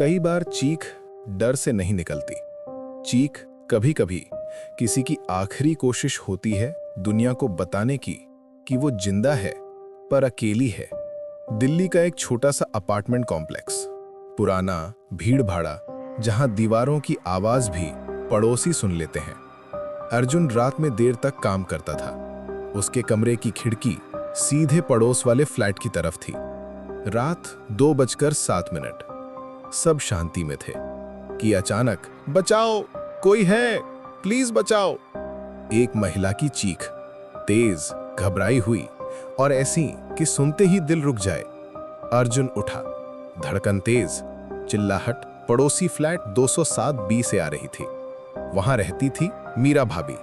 कई बार चीख डर से नहीं निकलती। चीख कभी कभी किसी की आखिरी कोशिश होती है दुनिया को बताने की कि वो जिंदा है पर अकेली है। दिल्ली का एक छोटा सा अपार्टमेंट कॉम्प्लेक्स, पुराना, भीड़ भाड़ा, जहां दीवारों की आवाज भी पड़ोसी सुन लेते हैं। अर्जुन रात में देर तक काम करता था। उसके कमरे की खिड़की सीधे पड़ोस वाले फ्लैट की तरफ थी। रात 2:07। सब शांति में थे कि अचानक बचाओ, कोई है, प्लीज बचाओ। एक महिला की चीख, तेज, घबराई हुई और ऐसी कि सुनते ही दिल रुक जाए। अर्जुन उठा, धड़कन तेज, चिल्लाहट पड़ोसी फ्लैट 207B से आ रही थी। वहां रहती थी मीरा भाभी,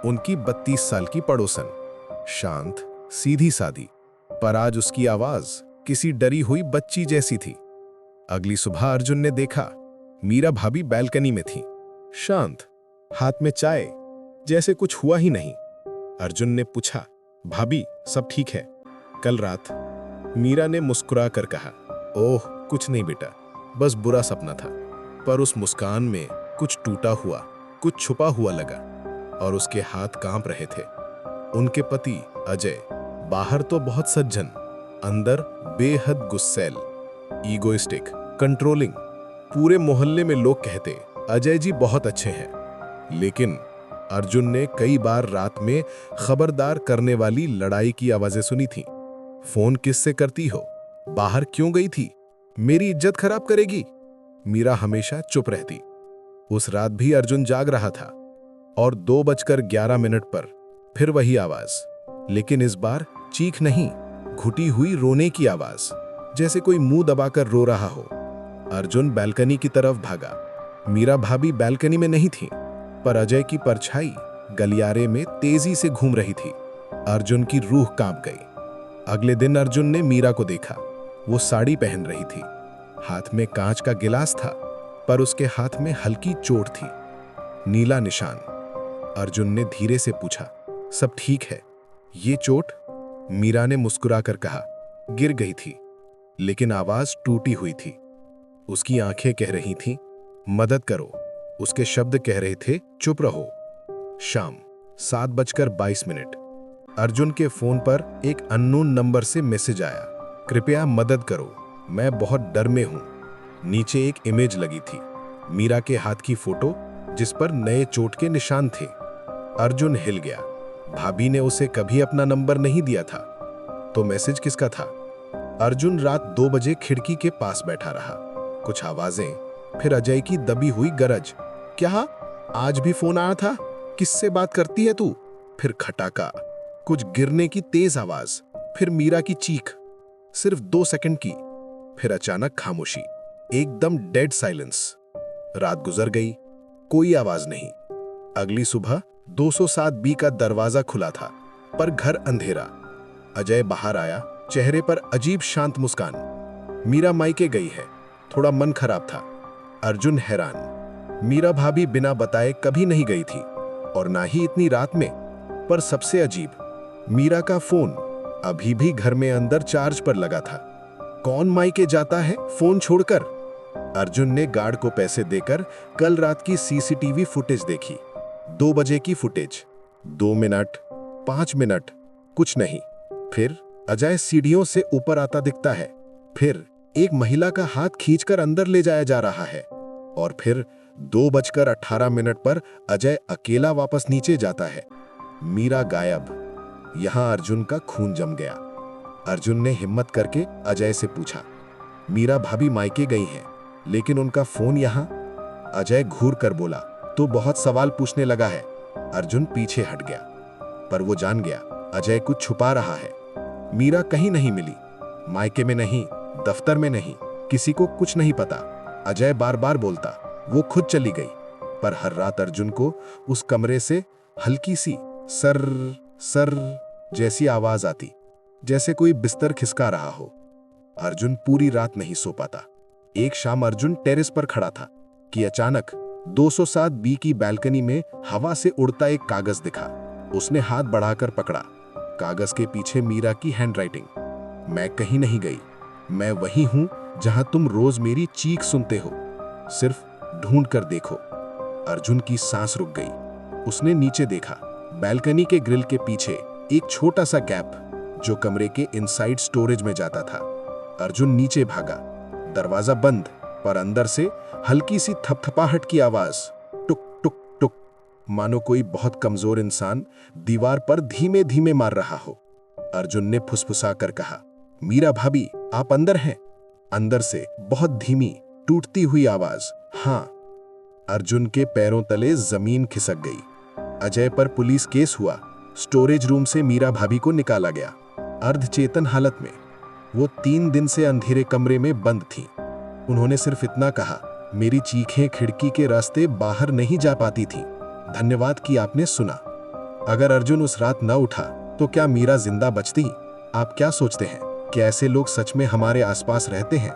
उनकी 32 साल की पड़ोसन। शांत, सीधी सादी, पर आज उसकी आवाज किसी डरी हुई बच्ची जैसी थी। अगली सुबह अर्जुन ने देखा, मीरा भाभी बैल्कनी में थी, शांत, हाथ में चाय, जैसे कुछ हुआ ही नहीं। अर्जुन ने पूछा, भाभी सब ठीक है? कल रात? मीरा ने मुस्कुरा कर कहा, ओह कुछ नहीं बेटा, बस बुरा सपना था। पर उस मुस्कान में कुछ टूटा हुआ, कुछ छुपा हुआ लगा और उसके हाथ कांप रहे थे। उनके पति अजय बाहर तो बहुत सज्जन, अंदर बेहद गुस्सैल, ईगोइस्टिक, कंट्रोलिंग। पूरे मोहल्ले में लोग कहते अजय जी बहुत अच्छे हैं, लेकिन अर्जुन ने कई बार रात में खबरदार करने वाली लड़ाई की आवाजें सुनी थी। फोन किससे करती हो? बाहर क्यों गई थी? मेरी इज्जत खराब करेगी। मीरा हमेशा चुप रहती। उस रात भी अर्जुन जाग रहा था और 2:11 पर फिर वही आवाज, लेकिन इस बार चीख नहीं, घुटी हुई रोने की आवाज, जैसे कोई मुंह दबाकर रो रहा हो। अर्जुन बैल्कनी की तरफ भागा। मीरा भाभी बैल्कनी में नहीं थी, पर अजय की परछाई गलियारे में तेजी से घूम रही थी। अर्जुन की रूह कांप गई। अगले दिन अर्जुन ने मीरा को देखा। वो साड़ी पहन रही थी, हाथ में कांच का गिलास था, पर उसके हाथ में हल्की चोट थी, नीला निशान। अर्जुन ने धीरे से पूछा, सब ठीक है? ये चोट? मीरा ने मुस्कुराकर कहा, गिर गई थी, लेकिन आवाज टूटी हुई थी। उसकी आंखें कह रही थीं, मदद करो। उसके शब्द कह रहे थे, चुप रहो। शाम 7:22। अर्जुन के फोन पर एक अननोन नंबर से मैसेज आया, कृपया मदद करो, मैं बहुत डर में हूं। नीचे एक इमेज लगी थी, मीरा के हाथ की फोटो, जिस पर नए चोट के निशान थे। अर्जुन हिल गया। भाभी ने उसे कभी अपना नंबर नहीं दिया था, तो मैसेज किसका था? अर्जुन रात 2 बजे खिड़की के पास बैठा रहा। कुछ आवाजें, फिर अजय की दबी हुई गरज, क्या आज भी फोन आया था? किससे बात करती है तू? फिर खटाका, कुछ गिरने की तेज आवाज, फिर मीरा की चीख, सिर्फ 2 सेकंड की, फिर अचानक खामोशी, एकदम डेड साइलेंस। रात गुजर गई, कोई आवाज नहीं। अगली सुबह 207B का दरवाजा खुला था, पर घर अंधेरा। अजय बाहर आया, चेहरे पर अजीब शांत मुस्कान। मीरा मायके गई है, थोड़ा मन खराब था। अर्जुन हैरान, मीरा भाभी बिना बताए कभी नहीं गई थी, और ना ही इतनी रात में। पर सबसे अजीब, मीरा का फोन अभी भी घर में अंदर चार्ज पर लगा था। कौन मायके जाता है फोन छोड़कर? अर्जुन ने गार्ड को पैसे देकर कल रात की सीसीटीवी फुटेज देखी। 2 बजे की फुटेज, 2 मिनट, 5 मिनट, कुछ नहीं। फिर अजय सीढ़ियों से ऊपर आता दिखता है, फिर एक महिला का हाथ खींचकर अंदर ले जाया जा रहा है, और फिर 2:18 पर अजय अकेला वापस नीचे जाता है। मीरा गायब। यहां अर्जुन का खून जम गया। अर्जुन ने हिम्मत करके अजय से पूछा, मीरा भाभी मायके गई हैं, लेकिन उनका फोन यहां? अजय घूर कर बोला, तो बहुत सवाल पूछने लगा है। अर्जुन पीछे हट गया, पर वो जान गया अजय कुछ छुपा रहा है। मीरा कहीं नहीं मिली, मायके में नहीं, दफ्तर में नहीं, किसी को कुछ नहीं पता। अजय बार बार बोलता, वो खुद चली गई। पर हर रात अर्जुन को उस कमरे से हल्की सी सर सर जैसी आवाज आती, जैसे कोई बिस्तर खिसका रहा हो। अर्जुन पूरी रात नहीं सो पाता। एक शाम अर्जुन टेरेस पर खड़ा था कि अचानक 207B की बैल्कनी में हवा से उड़ता एक कागज दिखा। उसने हाथ बढ़ाकर पकड़ा। कागज के पीछे मीरा की हैंडराइटिंग, मैं कहीं नहीं गई, मैं वही हूं जहां तुम रोज मेरी चीख सुनते हो। सिर्फ ढूंढ कर देखो। अर्जुन की सांस रुक गई। उसने नीचे देखा। बैल्कनी के ग्रिल के पीछे एक छोटा सा गैप जो कमरे के इनसाइड स्टोरेज में जाता था। अर्जुन नीचे भागा। दरवाजा बंद, पर अंदर से हल्की सी थपथपाहट की आवाज, टुक टुक टुक, मानो कोई बहुत कमजोर इंसान दीवार पर धीमे धीमे मार रहा हो। अर्जुन ने फुसफुसा कर कहा, मीरा भाभी, आप अंदर हैं? अंदर से बहुत धीमी टूटती हुई आवाज, हाँ। अर्जुन के पैरों तले जमीन खिसक गई। अजय पर पुलिस केस हुआ। स्टोरेज रूम से मीरा भाभी को निकाला गया, अर्धचेतन हालत में। वो 3 दिन से अंधेरे कमरे में बंद थीं। उन्होंने सिर्फ इतना कहा, मेरी चीखें खिड़की के रास्ते बाहर नहीं जा पाती थीं। धन्यवाद कि आपने सुना। अगर अर्जुन उस रात न उठा तो क्या मीरा जिंदा बचती? आप क्या सोचते हैं? क्या ऐसे लोग सच में हमारे आसपास रहते हैं?